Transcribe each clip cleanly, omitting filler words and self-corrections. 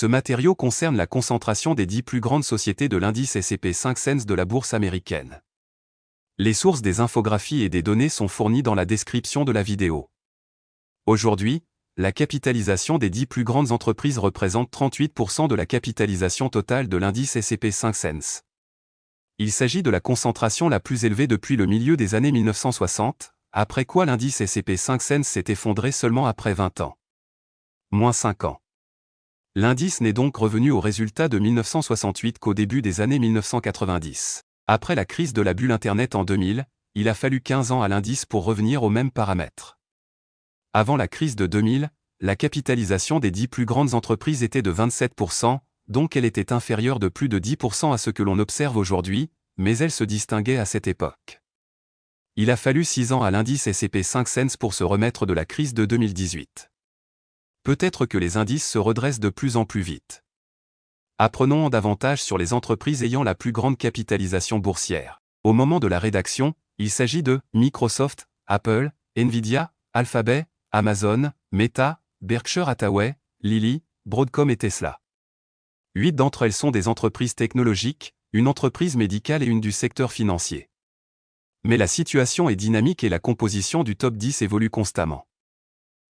Ce matériau concerne la concentration des 10 plus grandes sociétés de l'indice S&P 500 de la bourse américaine. Les sources des infographies et des données sont fournies dans la description de la vidéo. Aujourd'hui, la capitalisation des 10 plus grandes entreprises représente 38% de la capitalisation totale de l'indice S&P 500. Il s'agit de la concentration la plus élevée depuis le milieu des années 1960, après quoi l'indice S&P 500 s'est effondré seulement après 20 ans. Moins 5 ans. L'indice n'est donc revenu au résultat de 1968 qu'au début des années 1990. Après la crise de la bulle Internet en 2000, il a fallu 15 ans à l'indice pour revenir aux mêmes paramètres. Avant la crise de 2000, la capitalisation des 10 plus grandes entreprises était de 27%, donc elle était inférieure de plus de 10% à ce que l'on observe aujourd'hui, mais elle se distinguait à cette époque. Il a fallu 6 ans à l'indice S&P 500 pour se remettre de la crise de 2018. Peut-être que les indices se redressent de plus en plus vite. Apprenons davantage sur les entreprises ayant la plus grande capitalisation boursière. Au moment de la rédaction, il s'agit de Microsoft, Apple, Nvidia, Alphabet, Amazon, Meta, Berkshire Hathaway, Lilly, Broadcom et Tesla. 8 d'entre elles sont des entreprises technologiques, une entreprise médicale et une du secteur financier. Mais la situation est dynamique et la composition du top 10 évolue constamment.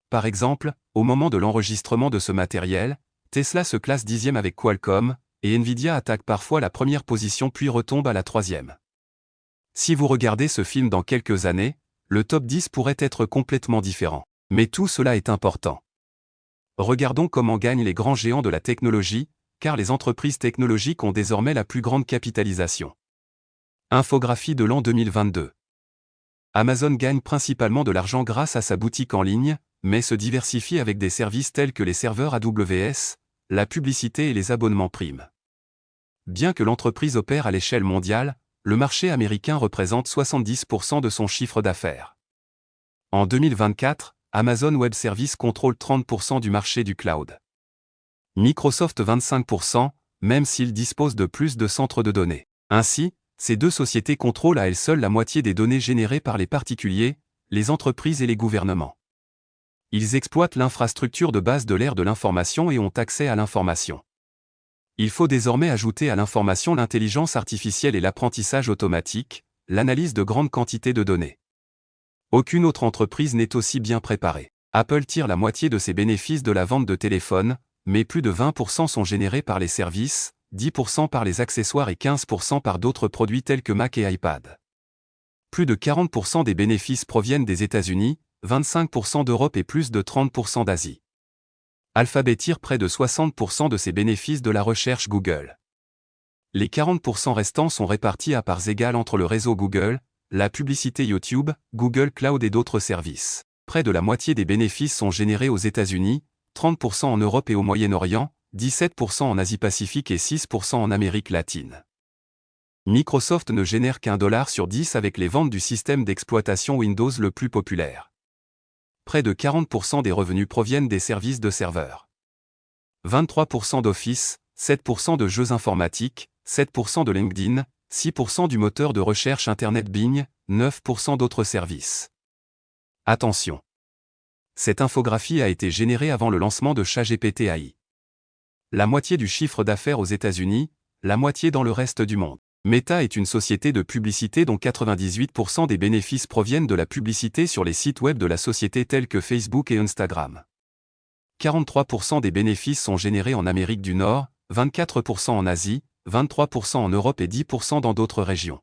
Par exemple, au moment de l'enregistrement de ce matériel, Tesla se classe 10e avec Qualcomm, et Nvidia attaque parfois la première position puis retombe à la 3e. Si vous regardez ce film dans quelques années, le top 10 pourrait être complètement différent. Mais tout cela est important. Regardons comment gagnent les grands géants de la technologie, car les entreprises technologiques ont désormais la plus grande capitalisation. Infographie de l'an 2022. Amazon gagne principalement de l'argent grâce à sa boutique en ligne, mais se diversifie avec des services tels que les serveurs AWS, la publicité et les abonnements Prime. Bien que l'entreprise opère à l'échelle mondiale, le marché américain représente 70% de son chiffre d'affaires. En 2024, Amazon Web Services contrôle 30% du marché du cloud. Microsoft 25%, même s'il dispose de plus de centres de données. Ainsi, ces deux sociétés contrôlent à elles seules la moitié des données générées par les particuliers, les entreprises et les gouvernements. Ils exploitent l'infrastructure de base de l'ère de l'information et ont accès à l'information. Il faut désormais ajouter à l'information l'intelligence artificielle et l'apprentissage automatique, l'analyse de grandes quantités de données. Aucune autre entreprise n'est aussi bien préparée. Apple tire la moitié de ses bénéfices de la vente de téléphones, mais plus de 20% sont générés par les services, 10% par les accessoires et 15% par d'autres produits tels que Mac et iPad. Plus de 40% des bénéfices proviennent des États-Unis, 25% d'Europe et plus de 30% d'Asie. Alphabet tire près de 60% de ses bénéfices de la recherche Google. Les 40% restants sont répartis à parts égales entre le réseau Google, la publicité YouTube, Google Cloud et d'autres services. Près de la moitié des bénéfices sont générés aux États-Unis, 30% en Europe et au Moyen-Orient, 17% en Asie-Pacifique et 6% en Amérique latine. Microsoft ne génère qu'1 dollar sur 10 avec les ventes du système d'exploitation Windows le plus populaire. Près de 40% des revenus proviennent des services de serveurs. 23% d'Office, 7% de jeux informatiques, 7% de LinkedIn, 6% du moteur de recherche Internet Bing, 9% d'autres services. Attention! Cette infographie a été générée avant le lancement de ChatGPT AI. La moitié du chiffre d'affaires aux États-Unis, la moitié dans le reste du monde. Meta est une société de publicité dont 98% des bénéfices proviennent de la publicité sur les sites web de la société tels que Facebook et Instagram. 43% des bénéfices sont générés en Amérique du Nord, 24% en Asie, 23% en Europe et 10% dans d'autres régions.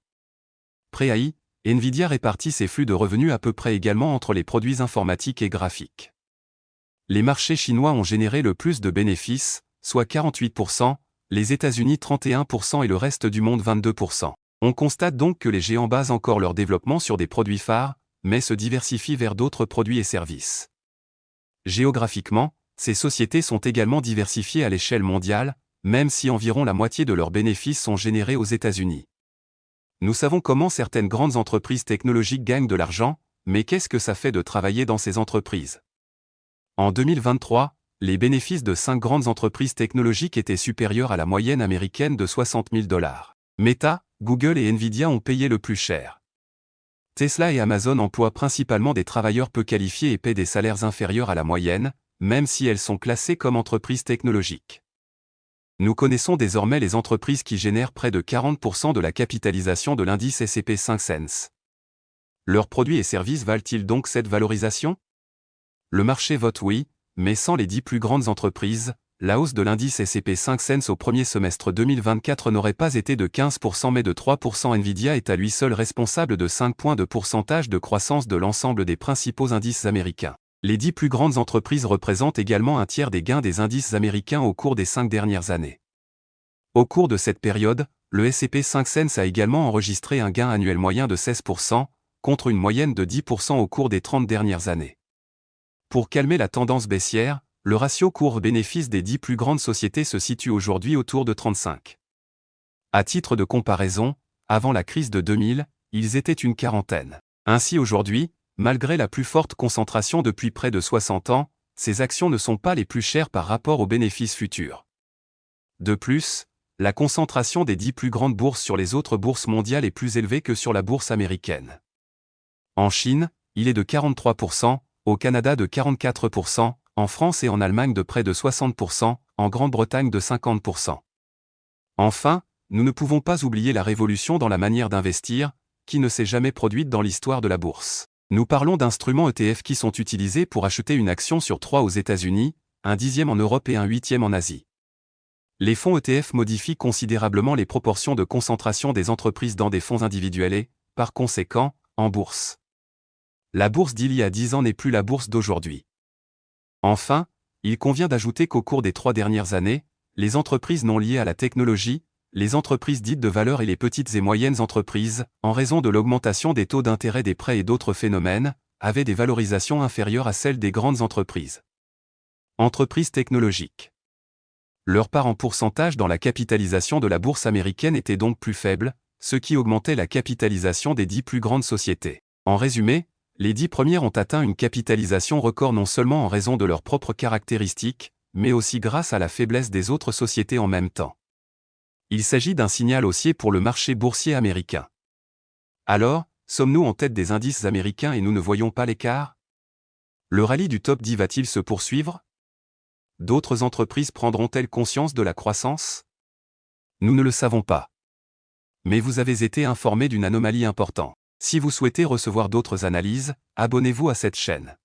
Pré-AI, Nvidia répartit ses flux de revenus à peu près également entre les produits informatiques et graphiques. Les marchés chinois ont généré le plus de bénéfices, soit 48%, les États-Unis 31% et le reste du monde 22%. On constate donc que les géants basent encore leur développement sur des produits phares, mais se diversifient vers d'autres produits et services. Géographiquement, ces sociétés sont également diversifiées à l'échelle mondiale, même si environ la moitié de leurs bénéfices sont générés aux États-Unis. Nous savons comment certaines grandes entreprises technologiques gagnent de l'argent, mais qu'est-ce que ça fait de travailler dans ces entreprises? En 2023, les bénéfices de 5 grandes entreprises technologiques étaient supérieurs à la moyenne américaine de 60 000 $. Meta, Google et Nvidia ont payé le plus cher. Tesla et Amazon emploient principalement des travailleurs peu qualifiés et paient des salaires inférieurs à la moyenne, même si elles sont classées comme entreprises technologiques. Nous connaissons désormais les entreprises qui génèrent près de 40% de la capitalisation de l'indice S&P 500. Leurs produits et services valent-ils donc cette valorisation? Le marché vote oui, mais sans les 10 plus grandes entreprises, la hausse de l'indice S&P 500 au premier semestre 2024 n'aurait pas été de 15% mais de 3%. Nvidia est à lui seul responsable de 5 points de pourcentage de croissance de l'ensemble des principaux indices américains. Les 10 plus grandes entreprises représentent également un tiers des gains des indices américains au cours des 5 dernières années. Au cours de cette période, le S&P 500 a également enregistré un gain annuel moyen de 16%, contre une moyenne de 10% au cours des 30 dernières années. Pour calmer la tendance baissière, le ratio cours-bénéfice des 10 plus grandes sociétés se situe aujourd'hui autour de 35. À titre de comparaison, avant la crise de 2000, ils étaient une quarantaine. Ainsi aujourd'hui, malgré la plus forte concentration depuis près de 60 ans, ces actions ne sont pas les plus chères par rapport aux bénéfices futurs. De plus, la concentration des 10 plus grandes bourses sur les autres bourses mondiales est plus élevée que sur la bourse américaine. En Chine, il est de 43%, au Canada de 44%, en France et en Allemagne de près de 60%, en Grande-Bretagne de 50%. Enfin, nous ne pouvons pas oublier la révolution dans la manière d'investir, qui ne s'est jamais produite dans l'histoire de la bourse. Nous parlons d'instruments ETF qui sont utilisés pour acheter une action sur 3 aux États-Unis, un 10e en Europe et un 8e en Asie. Les fonds ETF modifient considérablement les proportions de concentration des entreprises dans des fonds individuels et, par conséquent, en bourse. La bourse d'il y a 10 ans n'est plus la bourse d'aujourd'hui. Enfin, il convient d'ajouter qu'au cours des 3 dernières années, les entreprises non liées à la technologie, les entreprises dites de valeur et les petites et moyennes entreprises, en raison de l'augmentation des taux d'intérêt des prêts et d'autres phénomènes, avaient des valorisations inférieures à celles des grandes entreprises. Entreprises technologiques. Leur part en pourcentage dans la capitalisation de la bourse américaine était donc plus faible, ce qui augmentait la capitalisation des 10 plus grandes sociétés. En résumé, les 10 premières ont atteint une capitalisation record non seulement en raison de leurs propres caractéristiques, mais aussi grâce à la faiblesse des autres sociétés en même temps. Il s'agit d'un signal haussier pour le marché boursier américain. Alors, sommes-nous en tête des indices américains et nous ne voyons pas l'écart? Le rallye du top 10 va-t-il se poursuivre? D'autres entreprises prendront-elles conscience de la croissance? Nous ne le savons pas. Mais vous avez été informé d'une anomalie importante. Si vous souhaitez recevoir d'autres analyses, abonnez-vous à cette chaîne.